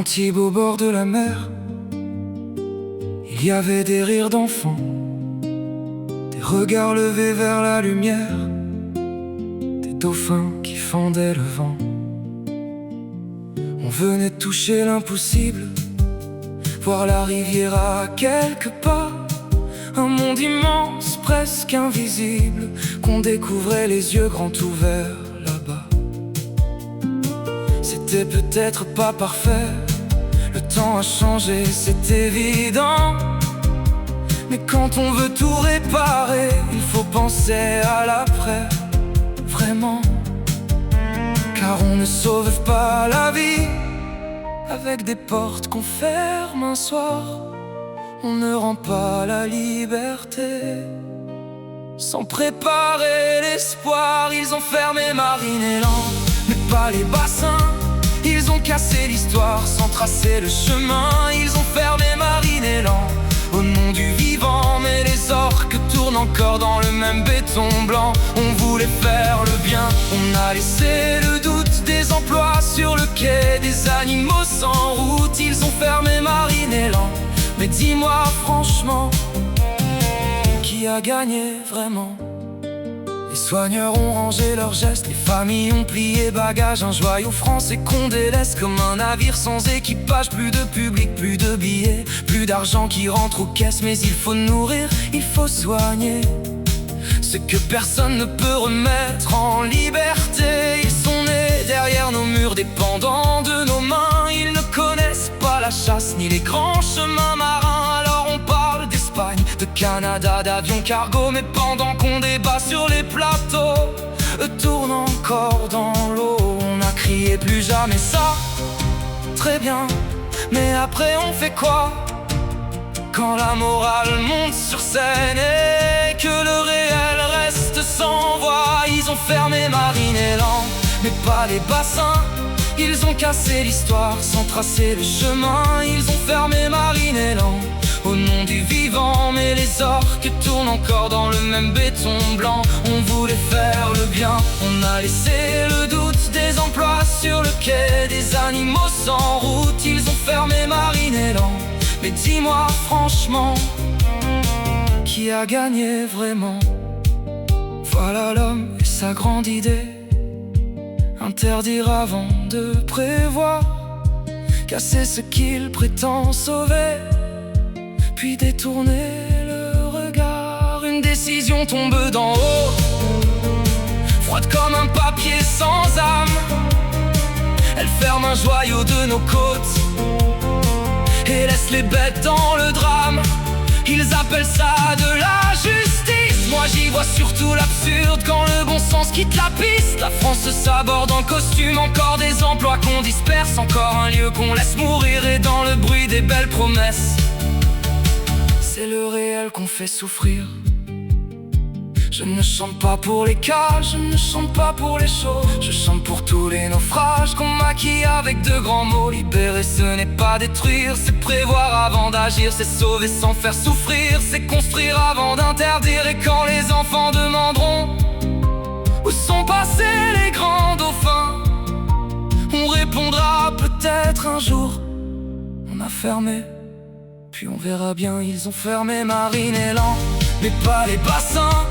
Antibes au bord de la mer, il y avait des rires d'enfants, des regards levés vers la lumière, des dauphins qui fendaient le vent. On venait toucher l'impossible, voir la rivière à quelques pas, un monde immense, presque invisible, qu'on découvrait les yeux grands ouverts là-bas. C'était peut-être pas parfait, le temps a changé, c'est évident. Mais quand on veut tout réparer, il faut penser à l'après, vraiment. Car on ne sauve pas la vie avec des portes qu'on ferme un soir. On ne rend pas la liberté sans préparer l'espoir. Ils ont fermé Marine et Land, mais pas les bassins. Ils ont cassé l'histoire sans tracer le chemin. Ils ont fermé Marine et Land au nom du vivant. Mais les orques tournent encore dans le même béton blanc. On voulait faire le bien, on a laissé le doute. Des emplois sur le quai, des animaux sans route. Ils ont fermé Marine et Land. Mais dis-moi franchement, qui a gagné vraiment? Les soigneurs ont rangé leurs gestes, les familles ont plié bagages. Un joyau français qu'on délaisse comme un navire sans équipage. Plus de public, plus de billets, plus d'argent qui rentre aux caisses. Mais il faut nourrir, il faut soigner ce que personne ne peut remettre en liberté. Ils sont nés derrière nos murs, dépendants de nos mains. Ils ne connaissent pas la chasse ni les grands chemins marins. Alors on parle d'Espagne, de Canada, d'avions cargo. Mais pendant qu'on débat sur les plateaux, eux tournent encore dans l'eau. On a crié plus jamais ça, très bien. Mais après on fait quoi quand la morale monte sur scène et que le réel reste sans voix? Ils ont fermé Marine et Land, mais pas les bassins. Ils ont cassé l'histoire sans tracer le chemin. Ils ont fermé Marine et Land au nom du vivant. Mais les orques tournent encore dans le même béton blanc. On voulait faire le bien, on a laissé le doute. Des emplois sur le quai, des animaux sans route. Ils ont fermé Marine et Land. Mais dis-moi franchement, qui a gagné vraiment? Voilà l'homme et sa grande idée: interdire avant de prévoir, casser ce qu'il prétend sauver, puis détourner le regard. Une décision tombe d'en haut, froide comme un papier sans âme. Elle ferme un joyau de nos côtes et laisse les bêtes dans le drame. Ils appellent ça de la justice. Moi j'y vois surtout l'absurde quand le bon sens quitte la piste. La France s'aborde en costume, encore des emplois qu'on disperse, encore un lieu qu'on laisse mourir. Et dans le bruit des belles promesses, c'est le réel qu'on fait souffrir. Je ne chante pas pour les cas, je ne chante pas pour les choses. Je chante pour tous les naufrages qu'on maquille avec de grands mots. Libérer, ce n'est pas détruire, c'est prévoir avant d'agir. C'est sauver sans faire souffrir, c'est construire avant d'interdire. Et quand les enfants demanderont où sont passés les grands dauphins, on répondra peut-être un jour: on a fermé, puis on verra bien. Ils ont fermé Marine et Land, mais pas les bassins.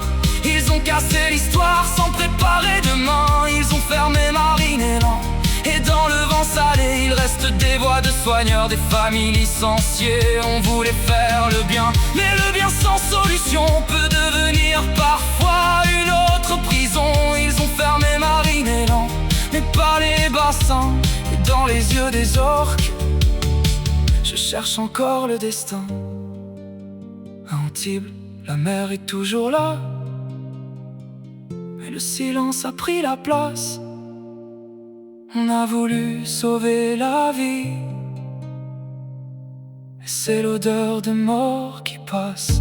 Ils ont cassé l'histoire sans préparer demain. Ils ont fermé Marine et Land, et dans le vent salé il reste des voix de soigneurs, des familles licenciées. On voulait faire le bien, mais le bien sans solution peut devenir parfois une autre prison. Ils ont fermé Marine et Land, mais pas les bassins. Et dans les yeux des orques, je cherche encore le destin. À Antibes, la mer est toujours là, mais le silence a pris la place. On a voulu sauver la vie, et c'est l'odeur de mort qui passe.